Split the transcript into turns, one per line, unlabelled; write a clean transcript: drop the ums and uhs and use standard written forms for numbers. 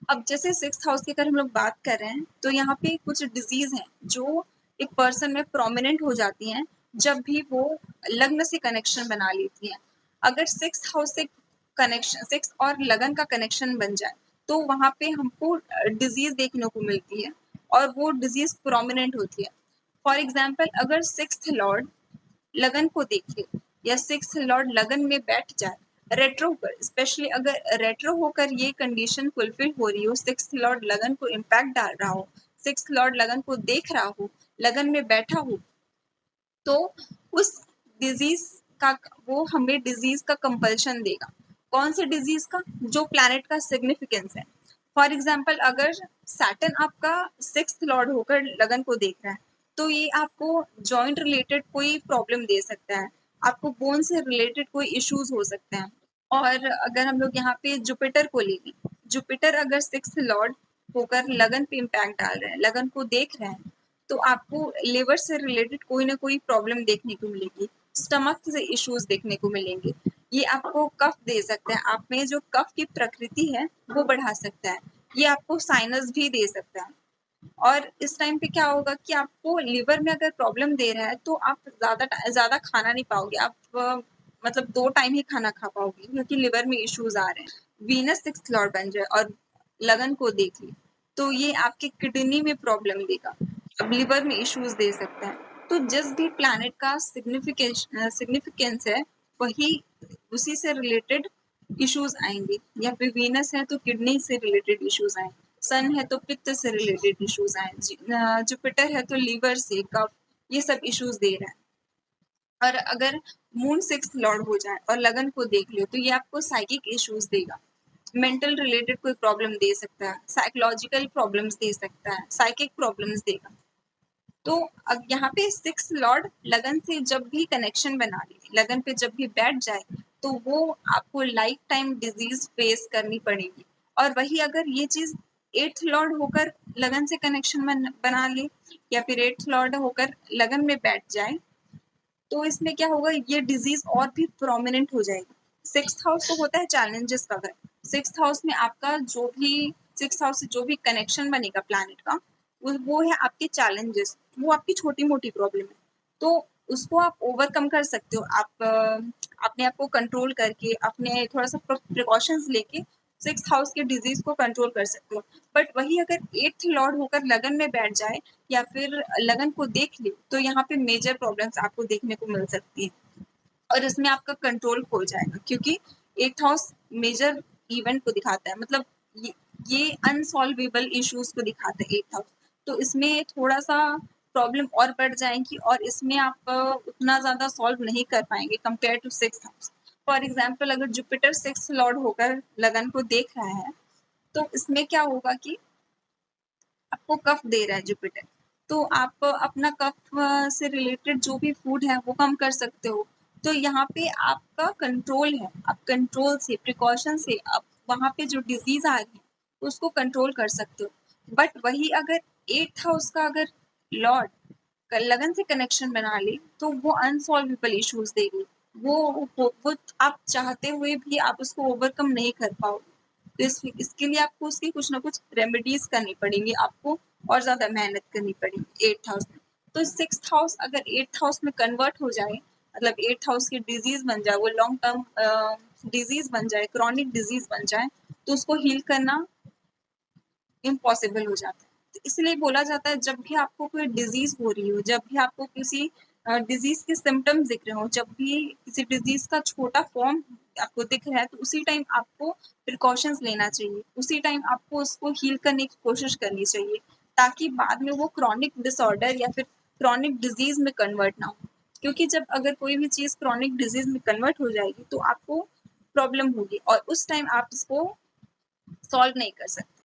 अब जैसे 6th house की अगर हम लोग बात कर रहे हैं, तो यहाँ पे कुछ डिज़ीज़ हैं, जो एक पर्सन में प्रोमिनेंट हो जाती हैं, जब भी वो लग्न से कनेक्शन बना लेती हैं। अगर 6th हाउस से कनेक्शन 6 और लगन का कनेक्शन बन जाए, तो वहाँ पे हमको डिज़ीज़ देखने को मिलती है और वो डिज़ीज़ प्रोमिनेंट होती है। फॉर एग्ज़ाम्पल अगर 6th लॉर्ड लगन को देखे या 6th लॉर्ड लगन में बैठ जाए रेट्रो होकर, स्पेशली अगर रेट्रो होकर ये कंडीशन फुलफिल हो रही हो, 6th लॉर्ड लगन को इम्पैक्ट डाल रहा हो, 6th लॉर्ड लगन को देख रहा हो, लगन में बैठा हो, तो उस डिजीज का वो हमें डिजीज का कंपल्शन देगा। कौन से डिजीज का? जो प्लैनेट का सिग्निफिकेंस है। फॉर एग्जाम्पल अगर सैटर्न आपका 6th लॉर्ड होकर लगन को देख रहा है, तो ये आपको जॉइंट रिलेटेड कोई प्रॉब्लम दे सकता है, आपको बोन से रिलेटेड कोई इश्यूज हो सकते हैं। और अगर हम लोग यहाँ पे जुपिटर को लेंगे, जुपिटर अगर 6th लॉर्ड होकर लगन पे इम्पैक्ट डाल रहे हैं, लगन को देख रहे हैं, तो आपको लिवर से रिलेटेड कोई ना कोई प्रॉब्लम देखने को मिलेगी, स्टमक से इश्यूज देखने को मिलेंगे। ये आपको कफ दे सकता है, आप में जो कफ की प्रकृति है वो बढ़ा सकता है। ये आपको साइनस भी दे सकता है। और इस टाइम पे क्या होगा कि आपको लिवर में अगर प्रॉब्लम दे रहा है, तो आप ज़्यादा खाना नहीं पाओगे, आप मतलब 2 टाइम ही खाना खा पाओगे, क्योंकि लिवर में इश्यूज आ रहे हैं। वीनस 6th लॉर्ड बन जाए और लगन को देख ली, तो ये आपके किडनी में प्रॉब्लम देगा, अब लिवर में इश्यूज दे सकता है। तो जिस भी प्लैनेट का सिग्निफिकेंस है, वही उसी से रिलेटेड इश्यूज आएंगे। या फिर वीनस है तो किडनी से रिलेटेड इश्यूज आएंगे, सन है तो पित्त से रिलेटेड इश्यूज आए, जुपिटर है तो लीवर से, कफ, ये सब इश्यूज दे रहा है। और अगर मून 6th लॉर्ड हो जाए और लगन को देख लो, तो ये आपको साइकिक इश्यूज देगा, मेंटल रिलेटेड कोई प्रॉब्लम दे सकता है, साइकोलॉजिकल प्रॉब्लम्स दे सकता है, साइकिक प्रॉब्लम्स देगा। तो अब यहाँ पे 6th लॉर्ड लगन से जब भी कनेक्शन बना ले, लगन पे जब भी बैठ जाए, तो वो आपको लाइफ टाइम डिजीज फेस करनी पड़ेगी। और वही अगर ये चीज 8th लॉर्ड होकर लगन से कनेक्शन बना ले, या फिर 8th लॉर्ड होकर लगन में बैठ जाए, तो इसमें क्या होगा, ये डिजीज और भी प्रोमिनेंट हो जाएगी। 6th हाउस तो होता है चैलेंजेस का घर, 6th हाउस में आपका जो भी 6th हाउस से जो भी कनेक्शन बनेगा प्लैनेट का, वो है आपके चैलेंजेस, वो आपकी छोटी मोटी प्रॉब्लम है। तो उसको आप ओवरकम कर सकते हो, आप अपने आप को कंट्रोल करके, अपने थोड़ा सा प्रिकॉशंस लेके 6th हाउस के डिजीज को कंट्रोल कर सकते हो। बट वही अगर 8th लॉर्ड होकर लगन में बैठ जाए या फिर लगन को देख ले, तो यहाँ पे मेजर प्रॉब्लम्स आपको देखने को मिल सकती है और इसमें आपका कंट्रोल खो जाएगा, क्योंकि 8th हाउस मेजर इवेंट को दिखाता है, मतलब ये अनसॉल्वेबल इश्यूज को दिखाता है 8th हाउस। तो इसमें थोड़ा सा प्रॉब्लम और बढ़ जाएंगी और इसमें आप उतना ज्यादा सॉल्व नहीं कर पाएंगे compare to 6th house. For example अगर जुपिटर 6th लॉर्ड होकर लगन को देख रहा है, तो इसमें क्या होगा कि आपको कफ दे रहा है जुपिटर, तो आप अपना कफ से रिलेटेड जो भी फूड है वो कम कर सकते हो। तो यहाँ पे आपका कंट्रोल है, आप कंट्रोल से, प्रिकॉशन से आप वहाँ पे जो डिजीज आ रही है उसको कंट्रोल कर सकते हो। बट वही अगर 8th हाउस का अगर लॉर्ड लगन से कनेक्शन बना ले, तो वो अनसॉल्वेबल इश्यूज देगी, वो आप चाहते हुए भी आप उसको ओवरकम नहीं कर पाओगे। तो इसके लिए आपको उसकी कुछ ना कुछ रेमेडीज करनी पड़ेंगी, आपको और ज्यादा मेहनत करनी पड़ेगी 8th हाउस में। तो 6th हाउस अगर 8th हाउस में कन्वर्ट हो जाए, मतलब 8th हाउस की डिजीज बन जाए, वो लॉन्ग टर्म डिजीज बन जाए, क्रॉनिक डिजीज बन जाए, तो उसको हील करना इम्पॉसिबल हो जाता है। तो इसलिए बोला जाता है जब भी आपको कोई डिजीज हो रही हो, जब भी आपको किसी डिजीज के सिम्टम्स दिख रहे हो, जब भी किसी डिजीज का छोटा फॉर्म आपको दिख रहा है, तो उसी टाइम आपको प्रिकॉशंस लेना चाहिए, उसी टाइम आपको उसको हील करने की कोशिश करनी चाहिए, ताकि बाद में वो क्रॉनिक डिसऑर्डर या फिर क्रॉनिक डिजीज में कन्वर्ट ना हो। क्योंकि जब अगर कोई भी चीज क्रॉनिक डिजीज में कन्वर्ट हो जाएगी, तो आपको प्रॉब्लम होगी और उस टाइम आप इसको सॉल्व नहीं कर सकते।